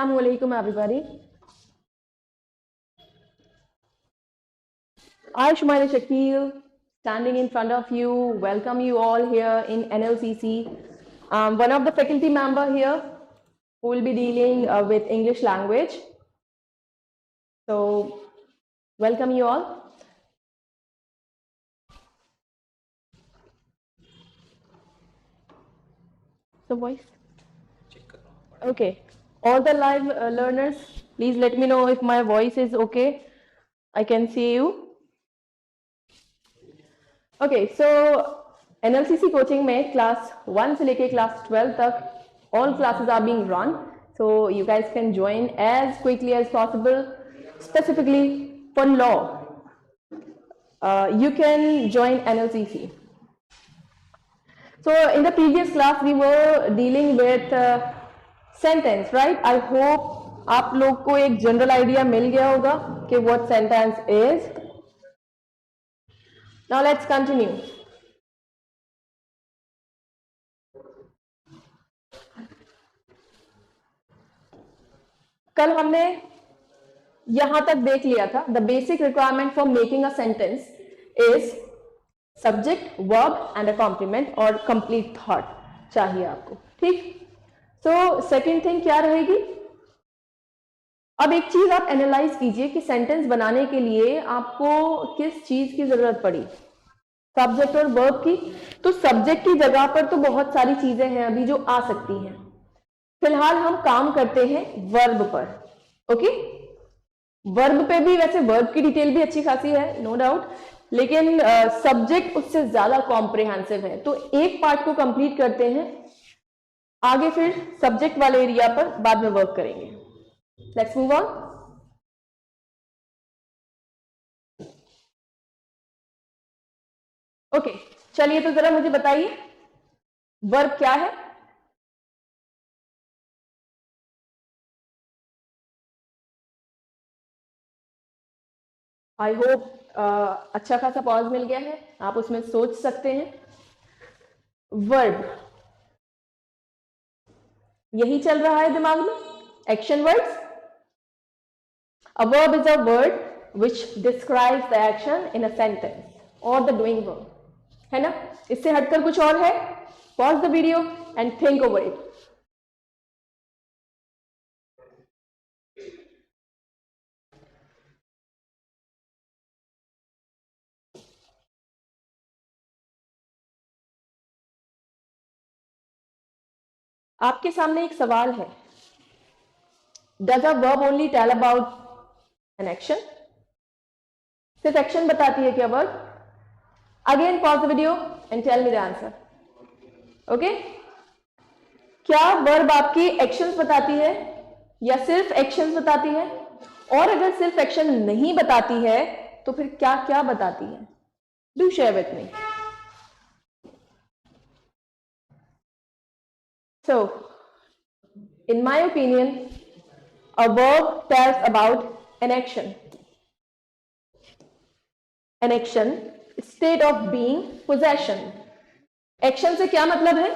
Assalamu alaikum everybody. I, Shumaila Shakil, standing in front of you, welcome you all here in NLCC. I'm one of the faculty member here who will be dealing with English language. So, welcome you all. The voice? Okay. All the live learners, please let me know if my voice is okay. I can see you. Okay, so NLCC coaching में class 1 से लेके class 12 तक all classes are being run. So you guys can join as quickly as possible. Specifically for law, you can join NLCC. So in the previous class we were dealing with sentence, right? I hope आप लोग को एक general idea मिल गया होगा कि what sentence is. Now let's continue. कल हमने यहां तक देख लिया था the basic requirement for making a sentence is subject, verb and a compliment और कंप्लीट थॉट चाहिए आपको, ठीक। सो सेकंड थिंग क्या रहेगी? अब एक चीज आप एनालाइज कीजिए कि सेंटेंस बनाने के लिए आपको किस चीज की जरूरत पड़ी, सब्जेक्ट और वर्ब की। तो सब्जेक्ट की जगह पर तो बहुत सारी चीजें हैं अभी जो आ सकती हैं। फिलहाल हम काम करते हैं वर्ब पर, ओके। वर्ब पे भी वैसे वर्ब की डिटेल भी अच्छी खासी है, नो डाउट, लेकिन सब्जेक्ट उससे ज्यादा कॉम्प्रिहेंसिव है। तो एक पार्ट को कंप्लीट करते हैं, आगे फिर सब्जेक्ट वाले एरिया पर बाद में वर्क करेंगे। Let's move on. ओके, चलिए तो जरा मुझे बताइए वर्ब क्या है। आई होप अच्छा खासा पॉज मिल गया है, आप उसमें सोच सकते हैं। वर्ब यही चल रहा है दिमाग में, action words. A verb is a word which describes the action in a sentence और द डूइंग वर्ब, है ना। इससे हटकर कुछ और है? Pause the video and think over it. आपके सामने एक सवाल है, does a verb only tell about an action? सिर्फ एक्शन बताती है क्या verb? Again pause the video and tell me the answer, okay. क्या वर्ब आपकी एक्शंस बताती है या सिर्फ एक्शंस बताती है? और अगर सिर्फ एक्शन नहीं बताती है तो फिर क्या क्या बताती है? Do share with me. So, in my opinion, a verb tells about an action. An action, state of being, possession. Action से क्या मतलब है?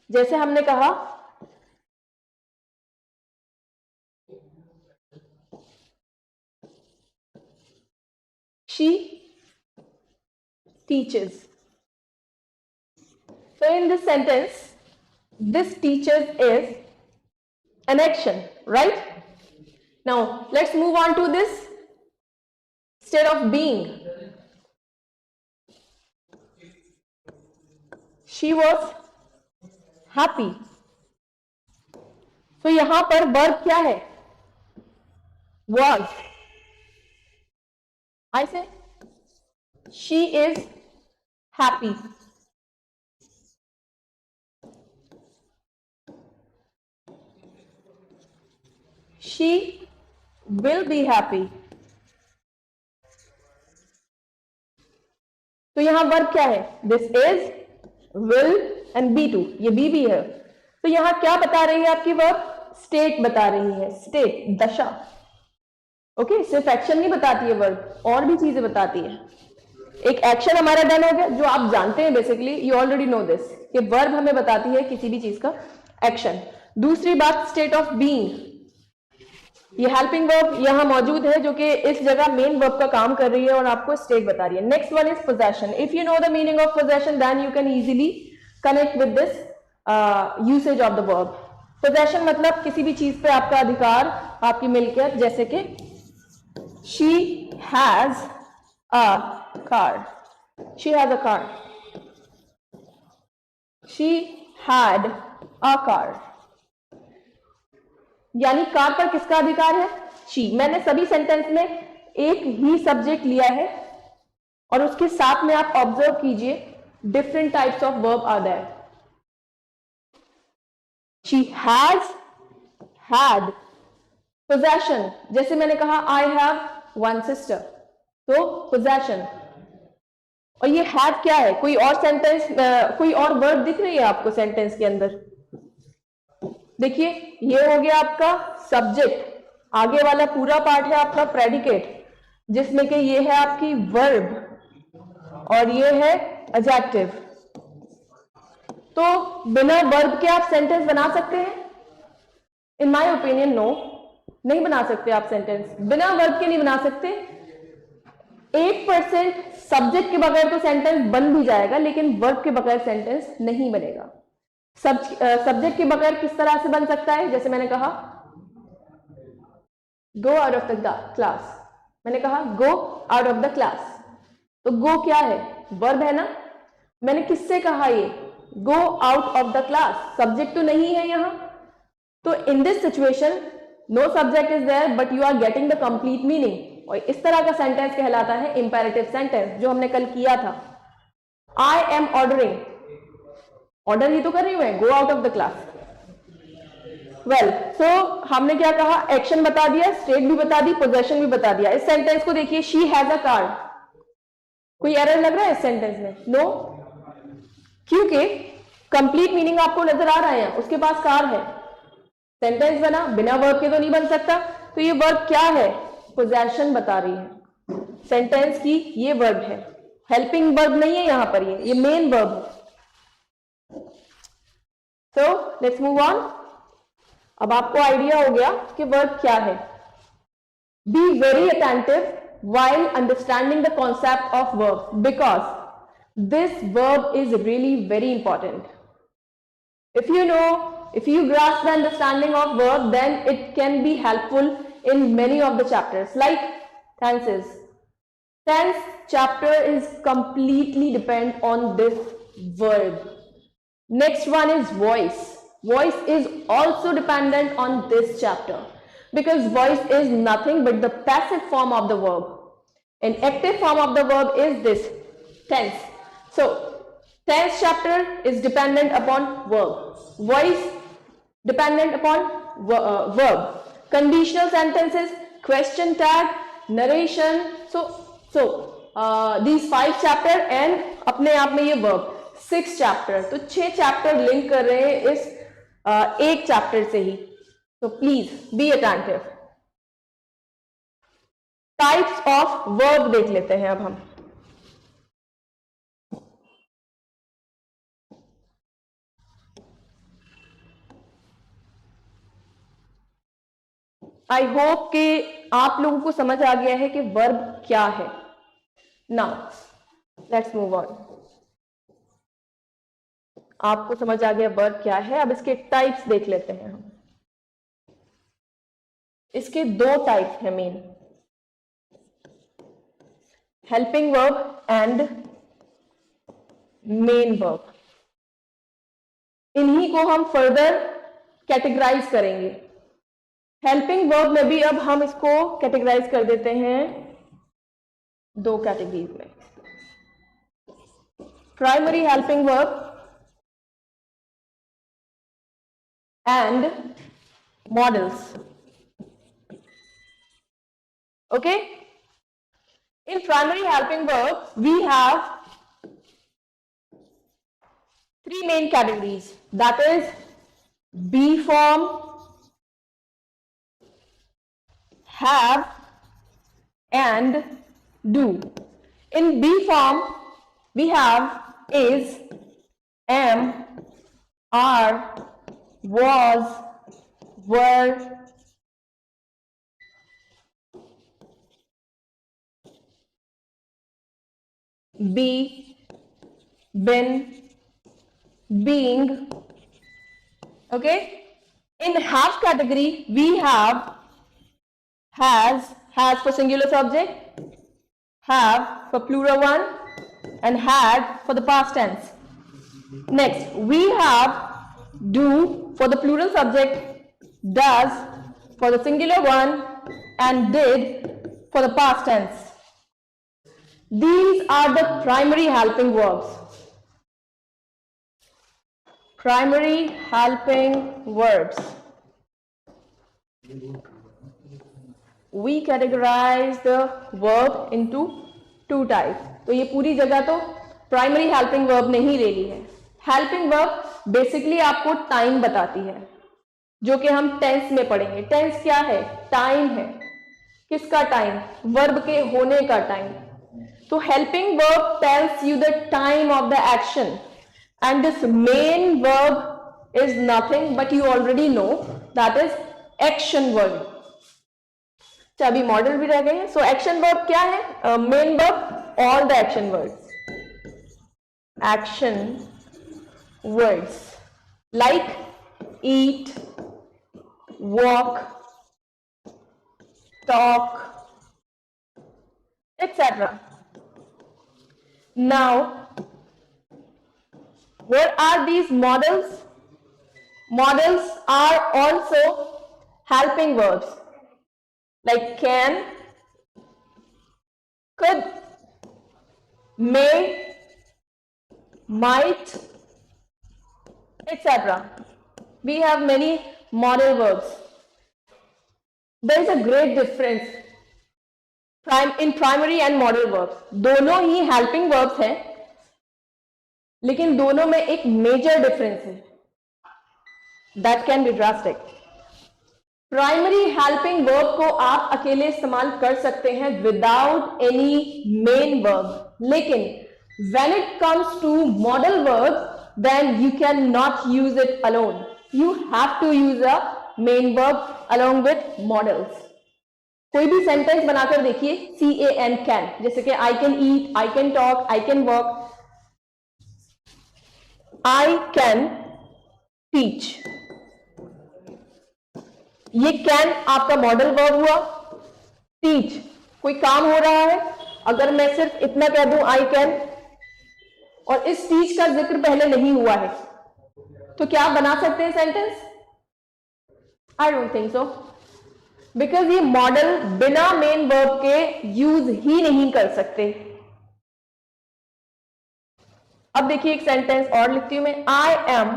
जैसे हमने कहा she teaches. So in this sentence, this teaches is an action, right? Now let's move on to this state of being. She was happy. तो यहां पर वर्ब क्या है? Was. I say she is happy. She will be happy. तो यहां verb क्या है? This is, will and be to, ये बी भी है। तो यहां क्या बता रही है आपकी वर्ब? स्टेट बता रही है, स्टेट, दशा, ओके। सिर्फ एक्शन नहीं बताती है वर्ब, और भी चीजें बताती है। एक एक्शन हमारा डन हो गया जो आप जानते हैं, basically you already no this, कि वर्ब हमें बताती है किसी भी चीज का एक्शन। दूसरी बात स्टेट ऑफ बीइंग, ये हेल्पिंग वर्ब यहां मौजूद है जो कि इस जगह मेन वर्ब का काम कर रही है और आपको स्टेट बता रही है। Next one is possession. If you know the meaning of possession then you can easily connect with this usage of the verb. Possession मतलब किसी भी चीज पे आपका अधिकार, आपकी मिल्कियत, जैसे कि she has a car, she has a car, she had a car, यानी कार पर किसका अधिकार है? शी। मैंने सभी सेंटेंस में एक ही सब्जेक्ट लिया है और उसके साथ में आप ऑब्जर्व कीजिए different types of verb are there. She has had. Possession, जैसे मैंने कहा आई हैव वन सिस्टर, तो पोजेशन। और ये हैव क्या है? कोई और सेंटेंस, कोई और वर्ब दिख रही है आपको सेंटेंस के अंदर? देखिए, ये हो गया आपका सब्जेक्ट, आगे वाला पूरा पार्ट है आपका प्रेडिकेट, जिसमें कि ये है आपकी वर्ब और ये है एडजेक्टिव। तो बिना वर्ब के आप सेंटेंस बना सकते हैं? इन माय ओपिनियन नो, नहीं बना सकते आप सेंटेंस। बिना वर्ब के नहीं बना सकते। 1% सब्जेक्ट के बगैर तो सेंटेंस बन भी जाएगा, लेकिन वर्ब के बगैर सेंटेंस नहीं बनेगा। सब्जेक्ट के बगैर किस तरह से बन सकता है? जैसे मैंने कहा गो आउट ऑफ द क्लास, मैंने कहा गो आउट ऑफ द क्लास, तो गो क्या है? वर्ब है ना। मैंने किससे कहा ये go out of the class? Subject तो नहीं है यहां। तो in this situation no subject is there but you are getting the complete meaning, और इस तरह का सेंटेंस कहलाता है इंपेरेटिव सेंटेंस, जो हमने कल किया था। आई एम ऑर्डरिंग, ऑर्डर ही तो कर रही हूं मैं, go out of the class. Well, so हमने क्या कहा? एक्शन बता दिया, स्टेट भी बता दी, पोजेशन भी बता दिया। इस सेंटेंस को देखिए, शी हैज अ कार। कोई एरर लग रहा है इस सेंटेंस में? नो, क्योंकि कंप्लीट मीनिंग आपको नजर आ रहा है, उसके पास कार है। सेंटेंस बना, बिना वर्ब के तो नहीं बन सकता। तो ये वर्ब क्या है? पोजेशन बता रही है सेंटेंस की, ये वर्ब है, हेल्पिंग वर्ब नहीं है यहां पर, ये मेन वर्ब है। So let's move on. अब आपको आइडिया हो गया कि वर्ब क्या है। Be very attentive while understanding the concept of verb, because this verb is really very important. If you grasp the understanding of verb, then it can be helpful in many of the chapters, like tenses. Tense chapter is completely depend on this verb. Next one is voice. Voice is also dependent on this chapter, because voice is nothing but the passive form of the verb. An active form of the verb is this, tense. So, tense chapter is dependent upon verb. Voice dependent upon verb. Conditional sentences, question tag, narration. So these 5 chapter and अपने आप में ये verb 6 chapter. तो 6 chapter link कर रहे हैं इस एक चैप्टर से ही। तो please be attentive. Types of verb देख लेते हैं अब हम। आई होप कि आप लोगों को समझ आ गया है कि वर्ब क्या है। Now let's move on. आपको समझ आ गया वर्ब क्या है, अब इसके टाइप्स देख लेते हैं हम। इसके 2 टाइप है main, helping verb and main verb. इन्हीं को हम फर्दर कैटेगराइज करेंगे। हेल्पिंग वर्ब में भी अब हम इसको कैटेगराइज कर देते हैं 2 कैटेगरीज में, primary helping verb and models. Okay, in primary helping verbs we have 3 main categories, that is be form, have and do. In be form we have is, am, are, was, were, be, been, being. Okay, in have category we have has for singular subject, have for plural one, and had for the past tense. Next we have do for the plural subject, does for the singular one, and did for the past tense. These are the primary helping verbs. Primary helping verbs. We categorize the verb into two types. तो ये पूरी जगह तो primary helping verb ने ही ले ली है. Helping verb basically आपको time बताती है, जो कि हम टेंस में पढ़ेंगे. टेंस क्या है? टाइम है. किसका टाइम? वर्ब के होने का टाइम. तो helping verb tells you the time of the action, and this main verb is nothing but you already know, that is action verb. अच्छा, अभी मॉडल भी रह गए हैं. सो एक्शन वर्ब क्या है? Main verb, all the action words. Action words like eat, walk, talk, etc. Now what are these models? Models are also helping verbs like can, could, may, might, etc. We have many model verbs. There is a great difference in primary and model verbs. दोनों ही helping verbs हैं, लेकिन दोनों में एक major difference है. That can be drastic. Primary helping verb को आप अकेले इस्तेमाल कर सकते हैं विदाउट एनी मेन वर्ब, लेकिन when it comes to modal verb then you can not use it alone. You have to use a main verb along with modals. कोई भी सेंटेंस बनाकर देखिए, CAN कैन, जैसे कि I can eat, I can talk, I can walk, I can teach. ये can आपका modal verb हुआ. Teach कोई काम हो रहा है, अगर मैं सिर्फ इतना कह दूं आई कैन और इस टीच का जिक्र पहले नहीं हुआ है, तो क्या आप बना सकते हैं sentence? I don't think so, because ये मॉडल बिना मेन वर्ब के यूज ही नहीं कर सकते. अब देखिए एक सेंटेंस और लिखती हूं मैं. I am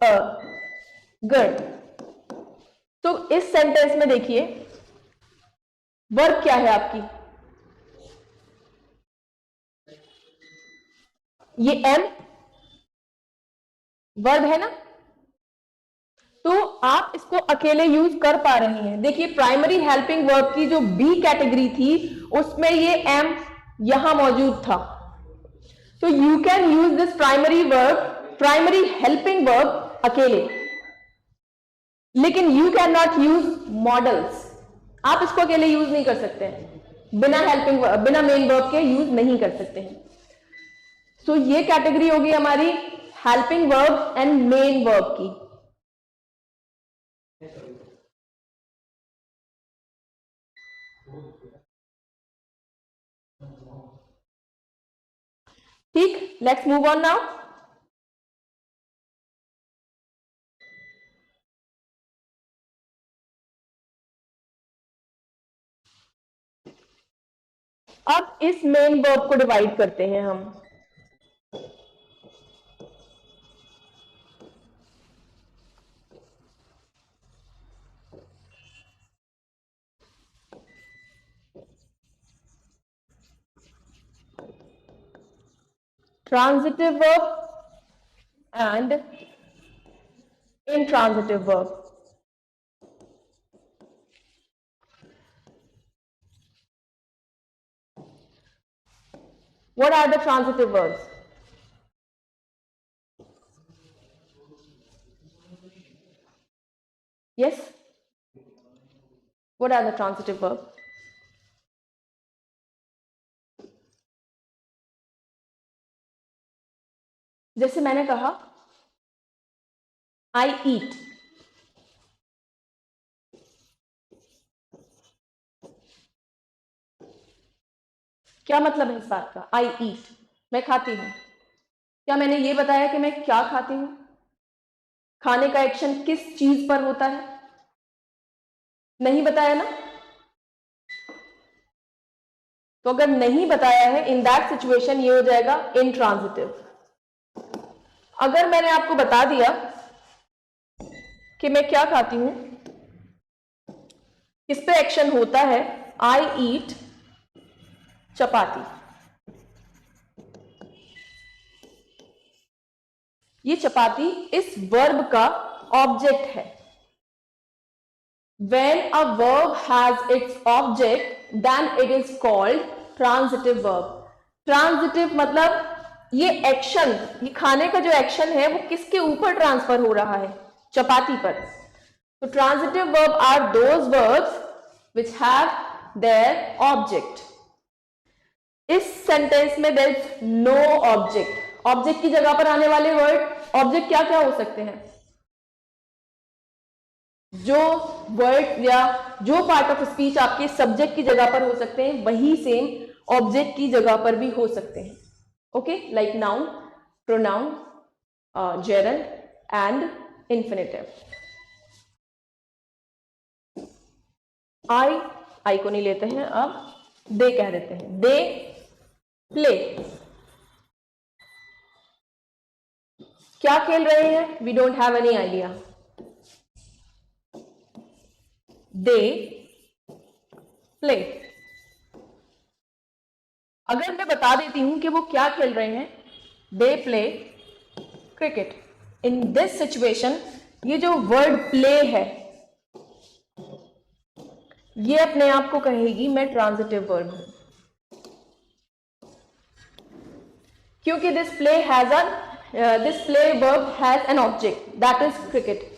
a girl. तो इस सेंटेंस में देखिए वर्ब क्या है आपकी? ये एम वर्ब है ना, तो आप इसको अकेले यूज कर पा रही हैं. देखिए प्राइमरी हेल्पिंग वर्ब की जो बी कैटेगरी थी उसमें ये एम यहां मौजूद था. तो you can use this primary verb, primary helping verb अकेले, लेकिन you can not use models. आप इसको अकेले यूज नहीं कर सकते हैं, बिना हेल्पिंग वर्ब, बिना मेन वर्ब के यूज नहीं कर सकते हैं. सो ये कैटेगरी होगी हमारी helping verb and main verb की. ठीक, लेट्स मूव ऑन नाउ. अब इस मेन वर्ब को डिवाइड करते हैं हम. Transitive verb and intransitive verb. What are the transitive verbs? What are the transitive verb? जैसे मैंने कहा I eat, क्या मतलब है इस बात का? I eat, मैं खाती हूं। क्या मैंने ये बताया कि मैं क्या खाती हूं? खाने का एक्शन किस चीज पर होता है? नहीं बताया ना। तो अगर नहीं बताया है, इन दैट सिचुएशन ये हो जाएगा इंट्रांजिटिव। अगर मैंने आपको बता दिया कि मैं क्या खाती हूं, किस पे एक्शन होता है? आई ईट चपाती। ये चपाती इस वर्ब का ऑब्जेक्ट है। When a verb has its object, then it is called transitive verb. Transitive मतलब ये एक्शन, ये खाने का जो एक्शन है वो किसके ऊपर ट्रांसफर हो रहा है? चपाती पर। तो transitive verb are those verbs which have their object. इस सेंटेंस में there is no object. Object की जगह पर आने वाले वर्ड, ऑब्जेक्ट क्या क्या हो सकते हैं? जो वर्ड या जो पार्ट ऑफ स्पीच आपके सब्जेक्ट की जगह पर हो सकते हैं, वही सेम ऑब्जेक्ट की जगह पर भी हो सकते हैं। Okay, like noun, pronoun, gerund and infinitive. I को नहीं लेते हैं, अब दे कह देते हैं। दे प्ले, क्या खेल रहे हैं? We don't have any idea. They play. अगर मैं बता देती हूं कि वो क्या खेल रहे हैं, they play cricket. In this situation ये जो वर्ड प्ले है, ये अपने आप को कहेगी मैं ट्रांजिटिव वर्ब हूं, क्योंकि this play verb has an object that is cricket.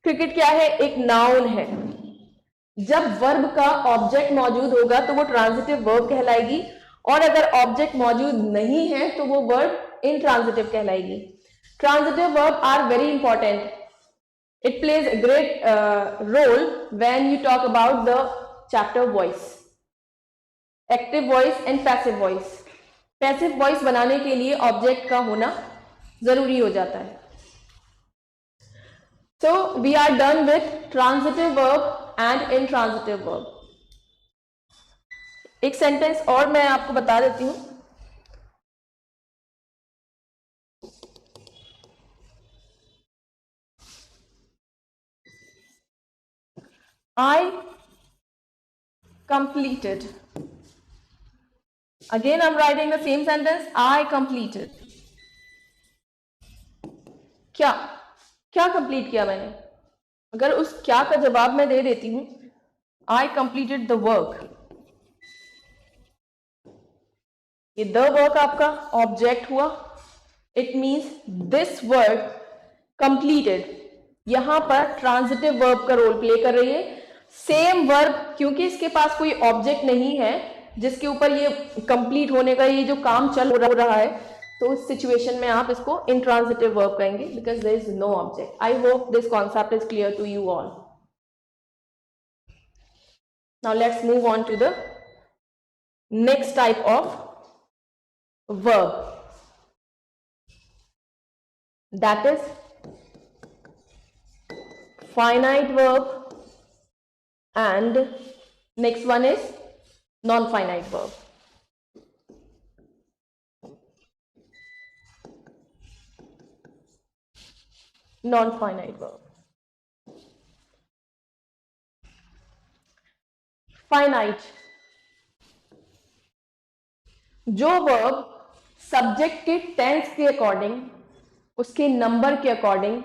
Cricket क्या है? एक नाउन है। जब वर्ब का ऑब्जेक्ट मौजूद होगा तो वो ट्रांजिटिव वर्ब कहलाएगी, और अगर ऑब्जेक्ट मौजूद नहीं है तो वो वर्ब इनट्रांजिटिव कहलाएगी। Transitive verb are very important. It plays a great role when you talk about the chapter voice, active voice and passive voice. Passive voice बनाने के लिए ऑब्जेक्ट का होना जरूरी हो जाता है। So we are done with transitive verb and intransitive verb. एक सेंटेंस और मैं आपको बता देती हूं। I completed. Again I'm writing the same sentence. I completed. क्या क्या कंप्लीट किया मैंने? अगर उस क्या का जवाब मैं दे देती हूं, I completed the work, ये द वर्क आपका ऑब्जेक्ट हुआ। It means this work completed, यहां पर ट्रांजिटिव वर्ब का रोल प्ले कर रही है। सेम वर्ब, क्योंकि इसके पास कोई ऑब्जेक्ट नहीं है जिसके ऊपर ये कंप्लीट होने का ये जो काम चल रहा है, तो उस सिचुएशन में आप इसको इंट्रांजिटिव वर्ब कहेंगे, because there is no object. I hope this concept is clear to you all. Now let's move on to the next type of verb, that is finite verb, and next one is non-finite verb. Non-finite verb, finite, जो verb subject के tense के according, उसके number के according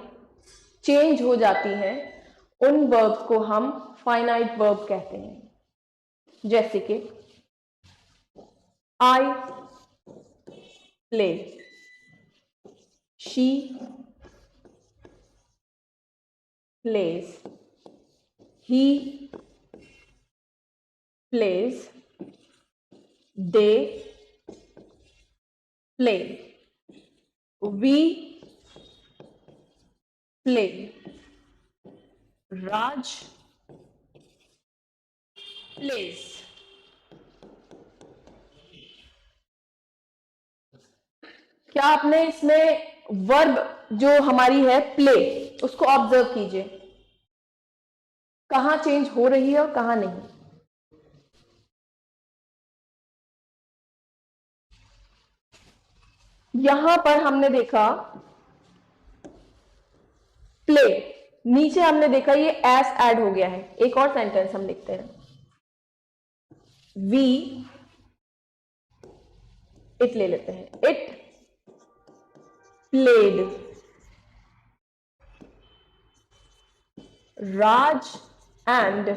change हो जाती है, उन verbs को हम फाइनाइट वर्ब कहते हैं। जैसे कि आई play, she pledge, he plays, they play, we play, Raj plays. क्या आपने इसमें वर्ब जो हमारी है प्ले, उसको ऑब्जर्व कीजिए, कहां चेंज हो रही है और कहां नहीं. यहां पर हमने देखा प्ले, नीचे हमने देखा ये एस ऐड हो गया है. एक और सेंटेंस हम लिखते हैं, वी, इट ले लेते हैं, it played, Raj and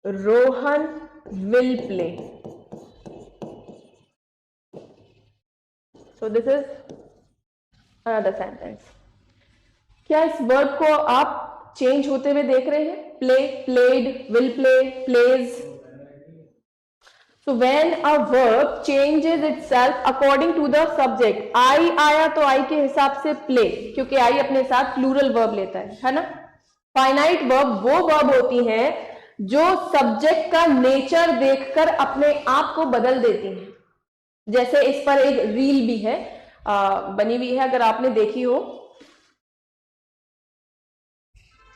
Rohan will play. So this is another sentence. क्या इस वर्ब को आप चेंज होते हुए देख रहे हैं? Play, played, will play, plays. So when a verb changes itself according to the subject, I आया तो I के हिसाब से play, क्योंकि I अपने साथ plural verb लेता है ना. फाइनाइट verb वो verb होती हैं जो सब्जेक्ट का नेचर देखकर अपने आप को बदल देती हैं. जैसे इस पर एक रील भी है, बनी हुई है, अगर आपने देखी हो.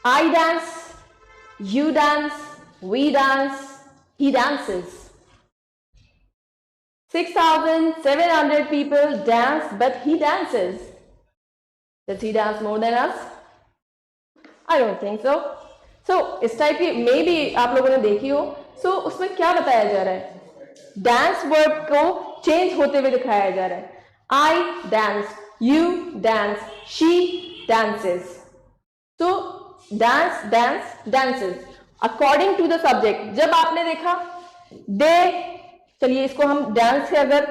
I dance, you dance, we dance, he dances. 6,700 people dance, but he dances. Does he dance more than us? I don't think so. So इस टाइप की मे बी आप लोगों ने देखी हो. So उसमें क्या बताया जा रहा है? डांस वर्ब को चेंज होते हुए दिखाया जा रहा है. I dance, you dance, she dances. So dance, dance, dances according to the subject. जब आपने देखा they, चलिए इसको हम डांस से अगर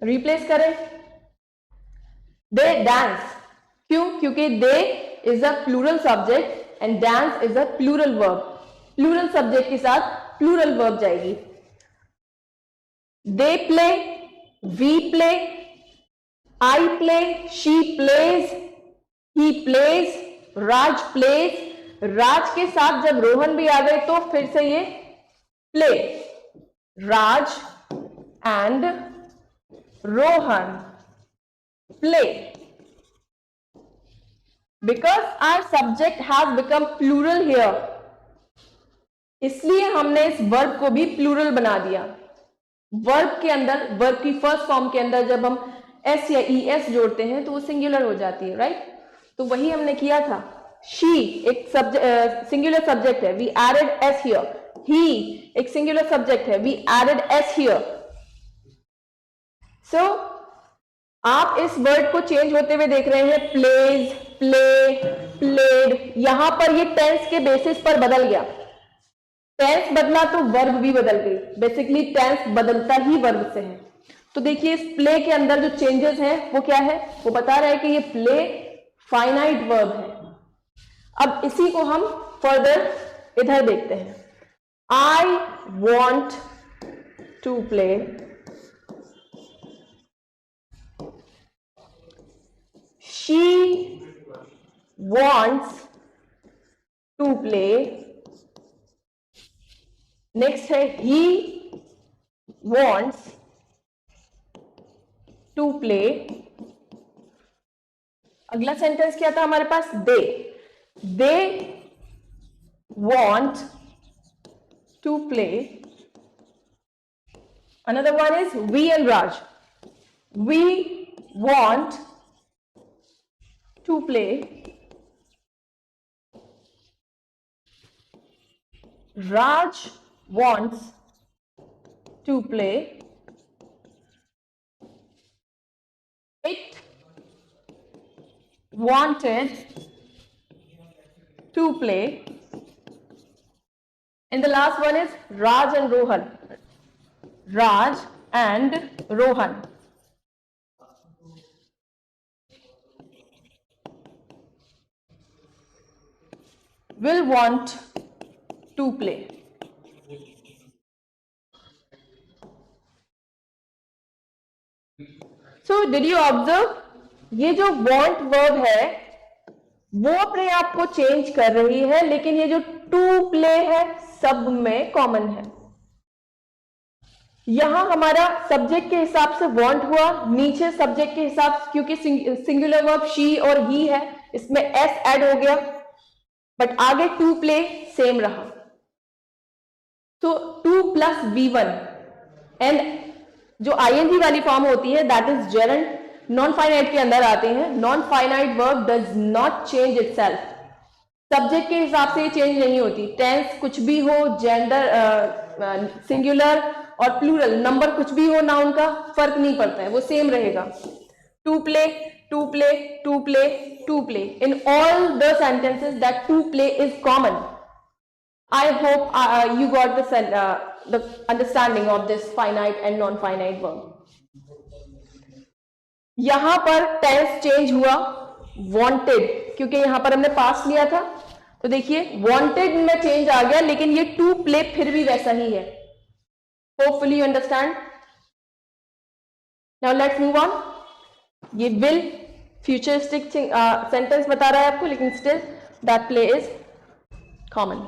रिप्लेस करें, दे डांस. क्यों? क्योंकि they is a plural subject and dance is a plural verb. Plural subject के साथ प्लूरल वर्ब जाएगी. They play, we play, I play, she plays, he plays, Raj plays. Raj के साथ जब रोहन भी आ गए तो फिर से ये play. Raj and Rohan play. Because our subject has become plural here, इसलिए हमने इस वर्ब को भी प्लूरल बना दिया. वर्ब के अंदर, वर्ब की फर्स्ट फॉर्म के अंदर जब हम एस या ई एस जोड़ते हैं तो वो सिंगुलर हो जाती है, राइट? तो वही हमने किया था. शी एक सिंगुलर सब्जेक्ट है, वी एडेड एस हियर. ही एक सिंगुलर सब्जेक्ट है, वी एडेड एस हियर. सो आप इस वर्ड को चेंज होते हुए देख रहे हैं. Plays, play, played. यहां पर ये टेंस के बेसिस पर बदल गया. टेंस बदला तो वर्ब भी बदल गई. बेसिकली टेंस बदलता ही वर्ब से है. तो देखिए इस प्ले के अंदर जो चेंजेस हैं वो क्या है? वो बता रहा है कि ये प्ले फाइनाइट वर्ब है. अब इसी को हम फर्दर इधर देखते हैं. I want to play. She wants to play. Next है he wants to play. अगला सेंटेंस क्या था हमारे पास? they want to play. Another one is we and Raj. We want to play. Raj wants to play. It wanted to play. And the last one is Raj and Rohan. Raj and Rohan. Will want to play. So did you observe, ये जो want verb है वो अपने आप को change कर रही है, लेकिन ये जो टू प्ले है सब में कॉमन है। यहां हमारा सब्जेक्ट के हिसाब से want हुआ, नीचे सब्जेक्ट के हिसाब से, क्योंकि सिंगुलर वर्ब शी और ही है, इसमें एस ऐड हो गया, बट आगे टू प्ले सेम रहा। तो 2 प्लस V1 एंड जो आईएनजी वाली फॉर्म होती है that is gerund, non finite के अंदर आते हैं। Non finite verb does not change itself, subject के हिसाब से ये चेंज नहीं होती। टेंस कुछ भी हो, जेंडर सिंगुलर और प्लूरल, नंबर कुछ भी हो नाउन का, फर्क नहीं पड़ता है, वो सेम रहेगा। To play, to play, to play, to play, in all the sentences that to play is common. I hope you got the understanding of this finite and non-finite verb. यहां पर tense change हुआ, wanted, क्योंकि यहां पर हमने पास लिया था, तो देखिए wanted में चेंज आ गया, लेकिन ये to play फिर भी वैसा ही है। Hopefully you understand. Now let's move on. ये will futuristic sentence बता रहा है आपको, लेकिन still that play is common.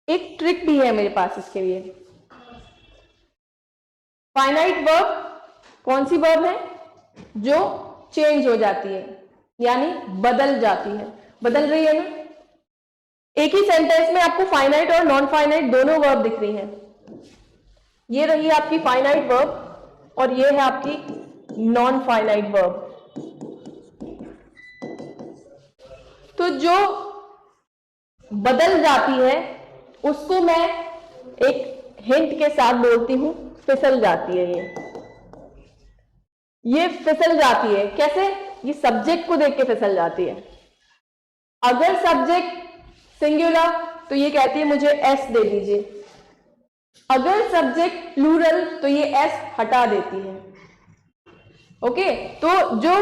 एक ट्रिक भी है मेरे पास इसके लिए। फाइनाइट वर्ब कौन सी वर्ब है? जो चेंज हो जाती है, यानी बदल जाती है, बदल रही है ना। एक ही सेंटेंस में आपको फाइनाइट और नॉन फाइनाइट दोनों वर्ब दिख रही हैं। ये रही आपकी फाइनाइट वर्ब और ये है आपकी नॉन फाइनाइट वर्ब। तो जो बदल जाती है उसको मैं एक हिंट के साथ बोलती हूं, फिसल जाती है। ये फिसल जाती है कैसे? ये सब्जेक्ट को देख के फिसल जाती है। अगर सब्जेक्ट सिंगुलर तो ये कहती है मुझे एस दे दीजिए, अगर सब्जेक्ट प्लूरल तो ये एस हटा देती है। ओके, तो जो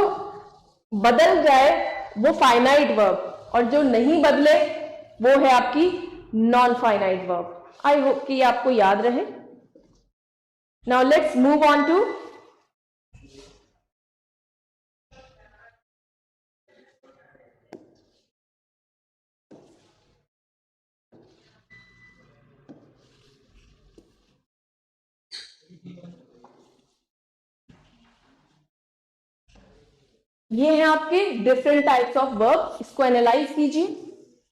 बदल जाए वो फाइनाइट वर्ब और जो नहीं बदले वो है आपकी non finite verb. I hope कि आपको याद रहे। Now let's move on to ये हैं आपके डिफरेंट टाइप्स ऑफ वर्ब, इसको एनालाइज कीजिए।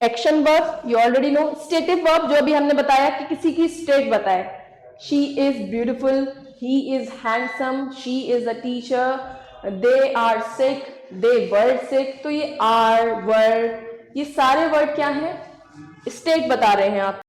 Action verb you already know. Stative verb जो अभी हमने बताया कि किसी की स्टेट बताए, she is beautiful, he is handsome, she is a teacher, they are sick, they were sick. तो ये आर, वर, ये सारे वर्ड क्या है? स्टेट बता रहे हैं आप।